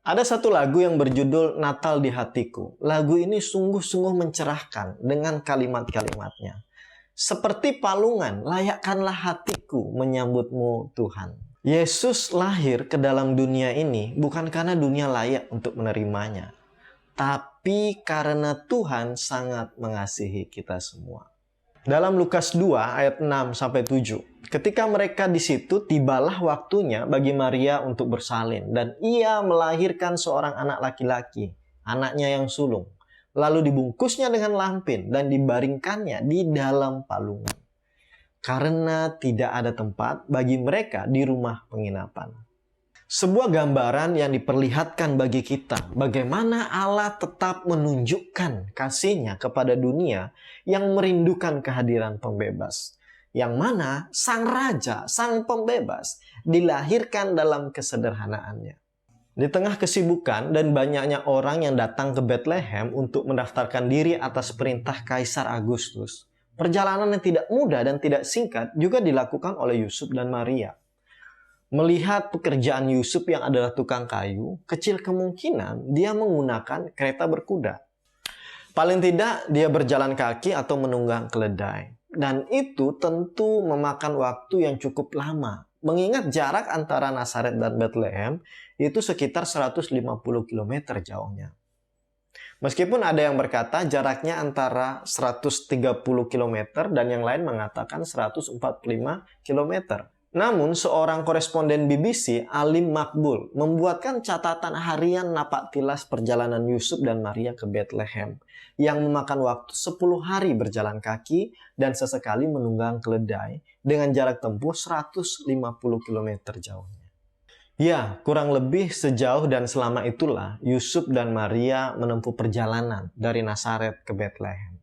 Ada satu lagu yang berjudul Natal di Hatiku. Lagu ini sungguh-sungguh mencerahkan dengan kalimat-kalimatnya. Seperti palungan, layakkanlah hatiku menyambutmu Tuhan. Yesus lahir ke dalam dunia ini bukan karena dunia layak untuk menerimanya, tapi karena Tuhan sangat mengasihi kita semua. Dalam Lukas 2 ayat 6-7, ketika mereka di situ, tibalah waktunya bagi Maria untuk bersalin, dan ia melahirkan seorang anak laki-laki, anaknya yang sulung. Lalu dibungkusnya dengan lampin dan dibaringkannya di dalam palungan, karena tidak ada tempat bagi mereka di rumah penginapan. Sebuah gambaran yang diperlihatkan bagi kita bagaimana Allah tetap menunjukkan kasih-Nya kepada dunia yang merindukan kehadiran pembebas. Yang mana sang raja, sang pembebas dilahirkan dalam kesederhanaannya. Di tengah kesibukan dan banyaknya orang yang datang ke Bethlehem untuk mendaftarkan diri atas perintah Kaisar Agustus, perjalanan yang tidak mudah dan tidak singkat juga dilakukan oleh Yusuf dan Maria. Melihat pekerjaan Yusuf yang adalah tukang kayu, kecil kemungkinan dia menggunakan kereta berkuda. Paling tidak dia berjalan kaki atau menunggang keledai. Dan itu tentu memakan waktu yang cukup lama. Mengingat jarak antara Nazaret dan Bethlehem itu sekitar 150 km jauhnya. Meskipun ada yang berkata jaraknya antara 130 km dan yang lain mengatakan 145 km. Namun, seorang koresponden BBC, Alim Makbul, membuatkan catatan harian napak tilas perjalanan Yusuf dan Maria ke Bethlehem, yang memakan waktu 10 hari berjalan kaki dan sesekali menunggang keledai dengan jarak tempuh 150 km jauhnya. Ya, kurang lebih sejauh dan selama itulah Yusuf dan Maria menempuh perjalanan dari Nazaret ke Bethlehem.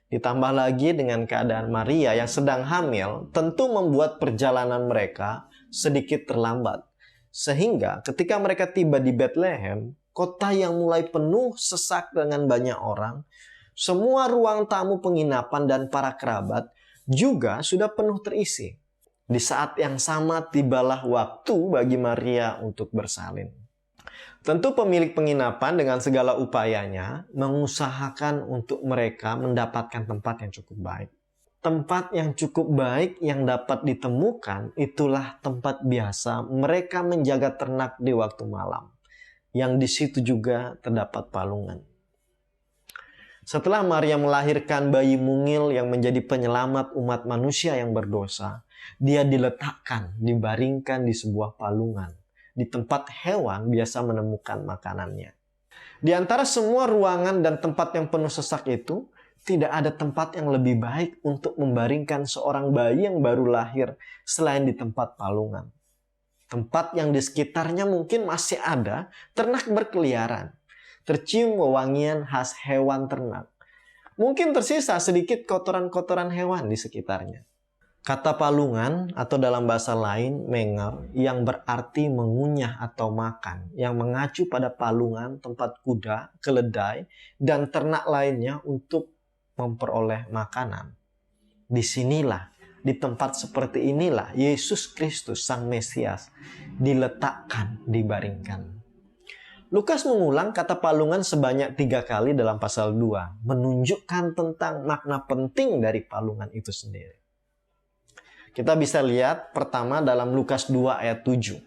Ditambah lagi dengan keadaan Maria yang sedang hamil, tentu membuat perjalanan mereka sedikit terlambat. Sehingga ketika mereka tiba di Bethlehem, kota yang mulai penuh sesak dengan banyak orang, semua ruang tamu penginapan dan para kerabat juga sudah penuh terisi. Di saat yang sama tibalah waktu bagi Maria untuk bersalin. Tentu pemilik penginapan dengan segala upayanya mengusahakan untuk mereka mendapatkan tempat yang cukup baik. Tempat yang cukup baik yang dapat ditemukan itulah tempat biasa mereka menjaga ternak di waktu malam, yang di situ juga terdapat palungan. Setelah Maria melahirkan bayi mungil yang menjadi penyelamat umat manusia yang berdosa, dia diletakkan, dibaringkan di sebuah palungan, di tempat hewan biasa menemukan makanannya. Di antara semua ruangan dan tempat yang penuh sesak itu, tidak ada tempat yang lebih baik untuk membaringkan seorang bayi yang baru lahir selain di tempat palungan. Tempat yang di sekitarnya mungkin masih ada ternak berkeliaran, tercium wewangian khas hewan ternak. Mungkin tersisa sedikit kotoran-kotoran hewan di sekitarnya. Kata palungan atau dalam bahasa lain menger yang berarti mengunyah atau makan, yang mengacu pada palungan tempat kuda, keledai, dan ternak lainnya untuk memperoleh makanan. Disinilah, di tempat seperti inilah Yesus Kristus Sang Mesias diletakkan, dibaringkan. Lukas mengulang kata palungan sebanyak 3 kali dalam pasal 2, menunjukkan tentang makna penting dari palungan itu sendiri. Kita bisa lihat pertama dalam Lukas 2 ayat 7.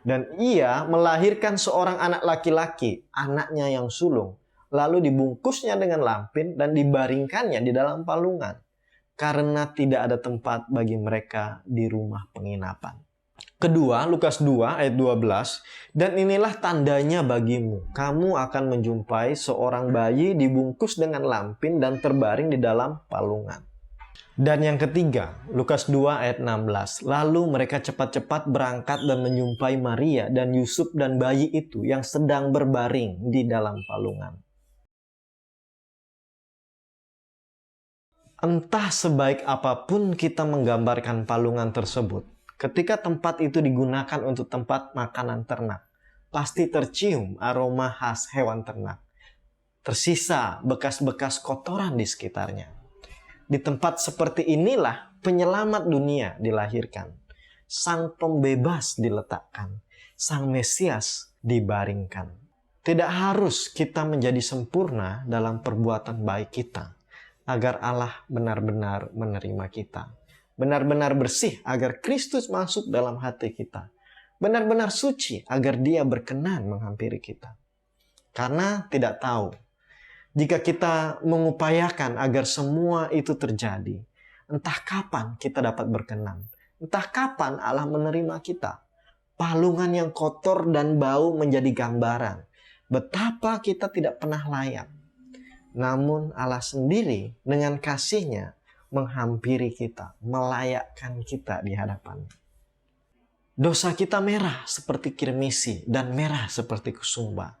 Dan ia melahirkan seorang anak laki-laki, anaknya yang sulung. Lalu dibungkusnya dengan lampin dan dibaringkannya di dalam palungan. Karena tidak ada tempat bagi mereka di rumah penginapan. Kedua, Lukas 2 ayat 12. Dan inilah tandanya bagimu. Kamu akan menjumpai seorang bayi dibungkus dengan lampin dan terbaring di dalam palungan. Dan yang ketiga, Lukas 2 ayat 16. Lalu mereka cepat-cepat berangkat dan menjumpai Maria dan Yusuf dan bayi itu yang sedang berbaring di dalam palungan. Entah sebaik apapun kita menggambarkan palungan tersebut, ketika tempat itu digunakan untuk tempat makanan ternak, pasti tercium aroma khas hewan ternak. Tersisa bekas-bekas kotoran di sekitarnya. Di tempat seperti inilah penyelamat dunia dilahirkan. Sang pembebas diletakkan. Sang Mesias dibaringkan. Tidak harus kita menjadi sempurna dalam perbuatan baik kita agar Allah benar-benar menerima kita. Benar-benar bersih agar Kristus masuk dalam hati kita. Benar-benar suci agar Dia berkenan menghampiri kita. Karena tidak tahu, jika kita mengupayakan agar semua itu terjadi, entah kapan kita dapat berkenan. Entah kapan Allah menerima kita. Palungan yang kotor dan bau menjadi gambaran betapa kita tidak pernah layak. Namun Allah sendiri dengan kasih-Nya menghampiri kita, melayakkan kita di hadapan-Nya. Dosa kita merah seperti kirmisi dan merah seperti kusumba.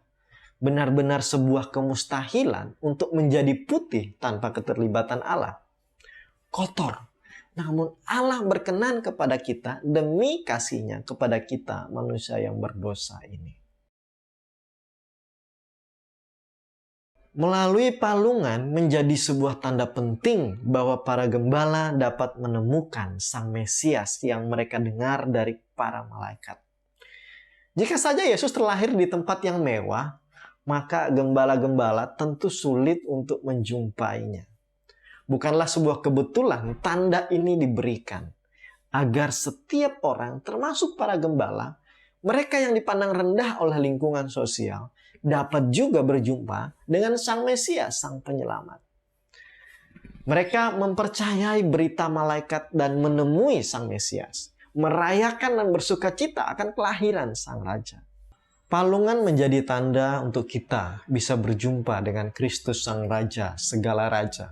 Benar-benar sebuah kemustahilan untuk menjadi putih tanpa keterlibatan Allah. Kotor. Namun Allah berkenan kepada kita demi kasih-Nya kepada kita manusia yang berdosa ini. Melalui palungan menjadi sebuah tanda penting bahwa para gembala dapat menemukan Sang Mesias yang mereka dengar dari para malaikat. Jika saja Yesus terlahir di tempat yang mewah, maka gembala-gembala tentu sulit untuk menjumpainya. Bukanlah sebuah kebetulan tanda ini diberikan agar setiap orang, termasuk para gembala, mereka yang dipandang rendah oleh lingkungan sosial, dapat juga berjumpa dengan Sang Mesias, Sang Penyelamat. Mereka mempercayai berita malaikat dan menemui Sang Mesias, merayakan dan bersukacita akan kelahiran Sang Raja. Palungan menjadi tanda untuk kita bisa berjumpa dengan Kristus Sang Raja, segala Raja.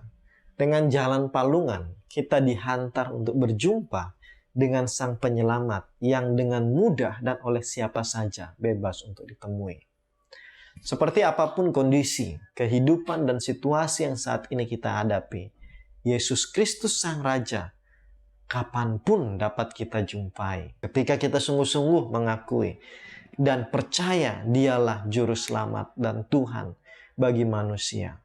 Dengan jalan palungan, kita dihantar untuk berjumpa dengan Sang Penyelamat yang dengan mudah dan oleh siapa saja bebas untuk ditemui. Seperti apapun kondisi, kehidupan, dan situasi yang saat ini kita hadapi, Yesus Kristus Sang Raja, kapanpun dapat kita jumpai. Ketika kita sungguh-sungguh mengakui dan percaya Dialah Juru Selamat dan Tuhan bagi manusia.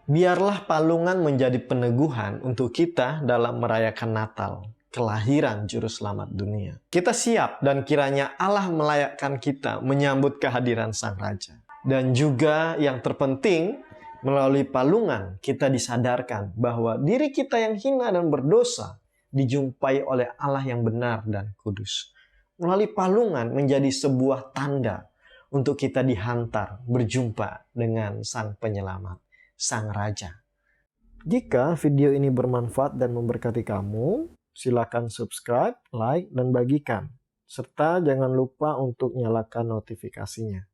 Biarlah palungan menjadi peneguhan untuk kita dalam merayakan Natal, kelahiran Juru Selamat dunia. Kita siap dan kiranya Allah melayakkan kita menyambut kehadiran Sang Raja. Dan juga yang terpenting, melalui palungan kita disadarkan bahwa diri kita yang hina dan berdosa dijumpai oleh Allah yang benar dan kudus. Melalui palungan menjadi sebuah tanda untuk kita dihantar berjumpa dengan Sang Penyelamat, Sang Raja. Jika video ini bermanfaat dan memberkati kamu, silakan subscribe, like, dan bagikan. Serta jangan lupa untuk nyalakan notifikasinya.